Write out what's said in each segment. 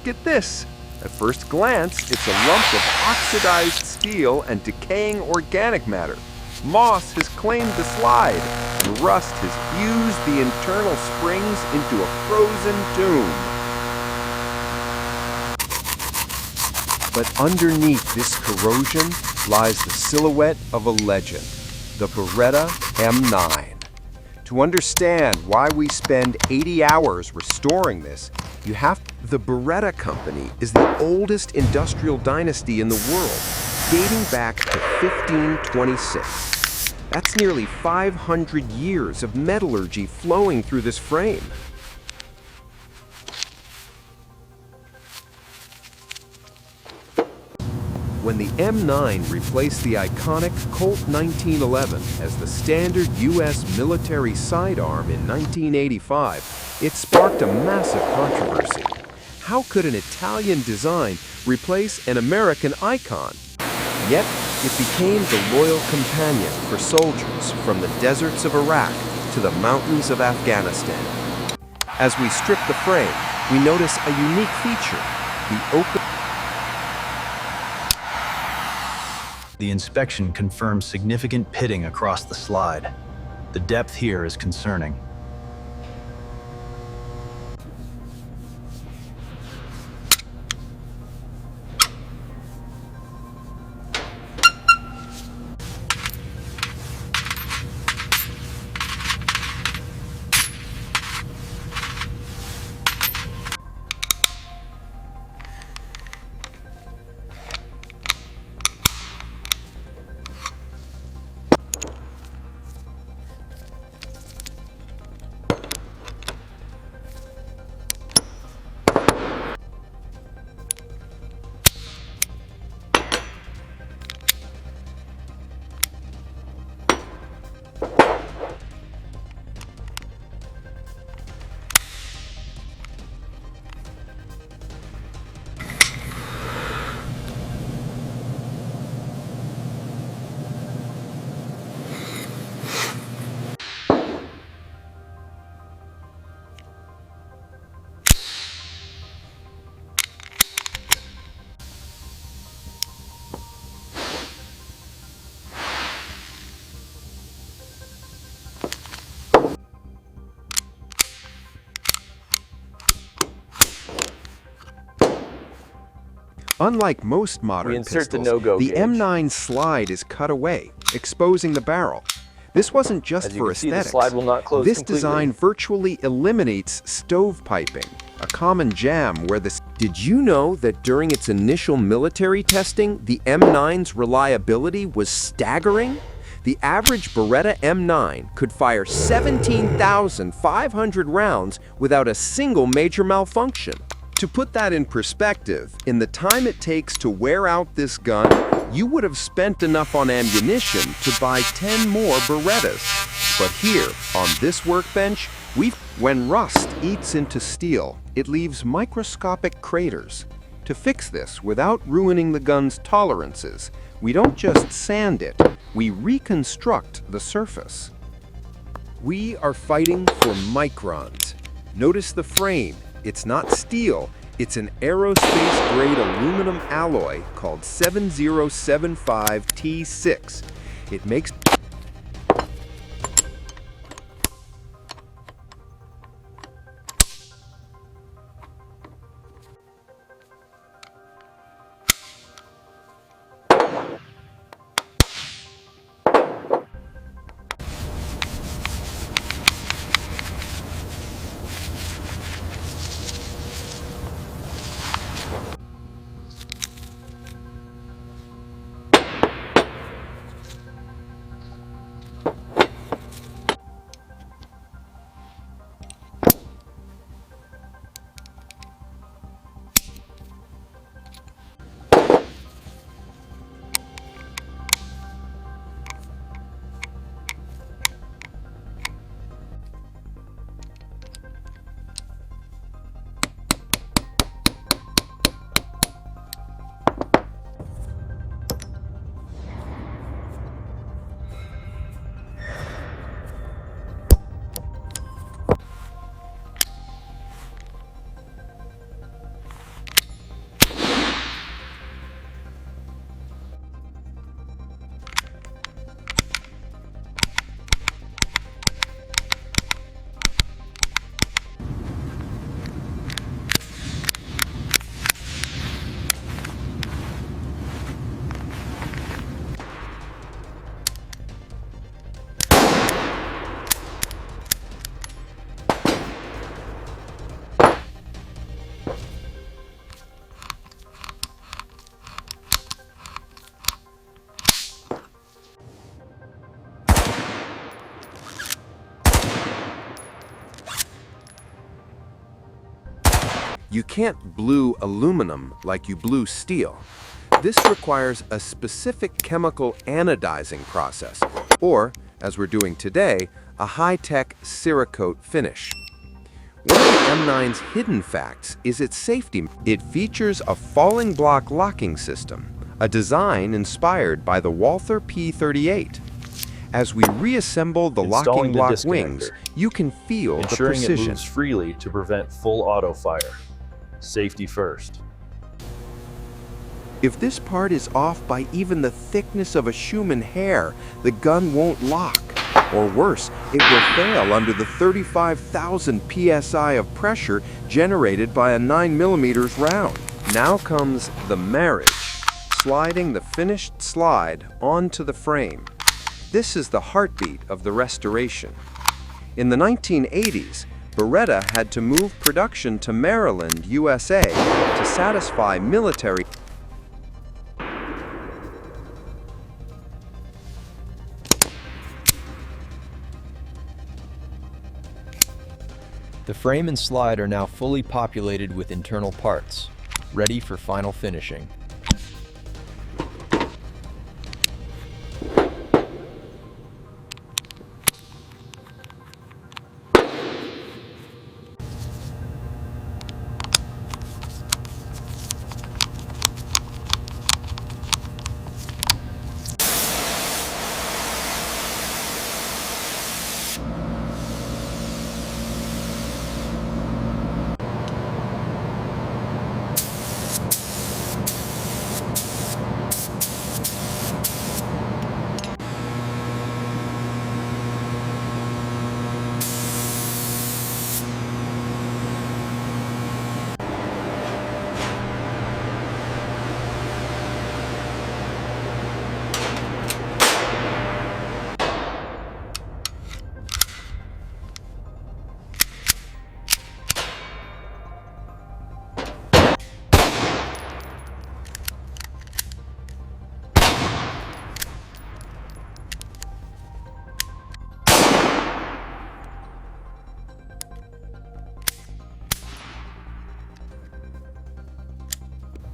look at this. At first glance, it's a lump of oxidized steel and decaying organic matter. Moss has claimed the slide, and rust has fused the internal springs into a frozen tomb. But underneath this corrosion lies the silhouette of a legend, the Beretta M9. To understand why we spend 80 hours restoring this, the Beretta Company is the oldest industrial dynasty in the world, dating back to 1526. That's nearly 500 years of metallurgy flowing through this frame. When the M9 replaced the iconic Colt 1911 as the standard U.S. military sidearm in 1985, it sparked a massive controversy. How could an Italian design replace an American icon? Yet, it became the loyal companion for soldiers from the deserts of Iraq to the mountains of Afghanistan. As we strip the frame, we notice a unique feature, the open. The inspection confirms significant pitting across the slide. The depth here is concerning. Unlike most modern pistols, the M9 slide is cut away, exposing the barrel. This wasn't just for aesthetics. This design virtually eliminates stovepiping, a common jam where the... Did you know that during its initial military testing, the M9's reliability was staggering? The average Beretta M9 could fire 17,500 rounds without a single major malfunction. To put that in perspective, in the time it takes to wear out this gun, you would have spent enough on ammunition to buy 10 more Berettas. But here, on this workbench, when rust eats into steel, it leaves microscopic craters. To fix this without ruining the gun's tolerances, we don't just sand it, we reconstruct the surface. We are fighting for microns. Notice the frame. It's not steel, it's an aerospace-grade aluminum alloy called 7075T6. It makes You can't blue aluminum like you blue steel. This requires a specific chemical anodizing process, or, as we're doing today, a high-tech Cerakote finish. One of the M9's hidden facts is its safety. It features a falling block locking system, a design inspired by the Walther P38. As we reassemble the locking block wings, you can feel the precision. Ensuring it moves freely to prevent full auto fire. Safety first. If this part is off by even the thickness of a human hair, the gun won't lock. Or worse, it will fail under the 35,000 psi of pressure generated by a 9mm round. Now comes the marriage, sliding the finished slide onto the frame. This is the heartbeat of the restoration. In the 1980s, Beretta had to move production to Maryland, USA, to satisfy military. The frame and slide are now fully populated with internal parts, ready for final finishing.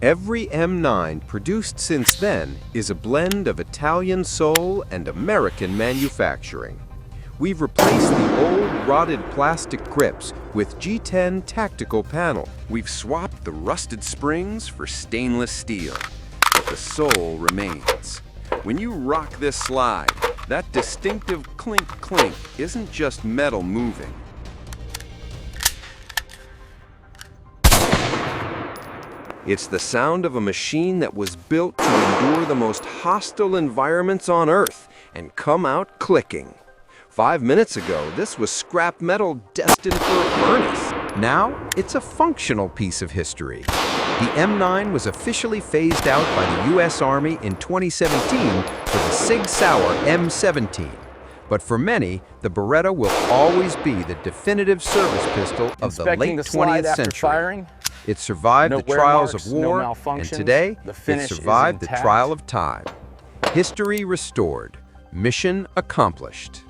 Every M9 produced since then is a blend of Italian soul and American manufacturing. We've replaced the old rotted plastic grips with G10 tactical panel. We've swapped the rusted springs for stainless steel, but the soul remains. When you rock this slide, that distinctive clink-clink isn't just metal moving. It's the sound of a machine that was built to endure the most hostile environments on Earth and come out clicking. 5 minutes ago, this was scrap metal destined for a furnace. Now, it's a functional piece of history. The M9 was officially phased out by the U.S. Army in 2017 for the Sig Sauer M17. But for many, the Beretta will always be the definitive service pistol of the late 20th century. It survived the trials of war, and today, it survived the trial of time. History restored. Mission accomplished.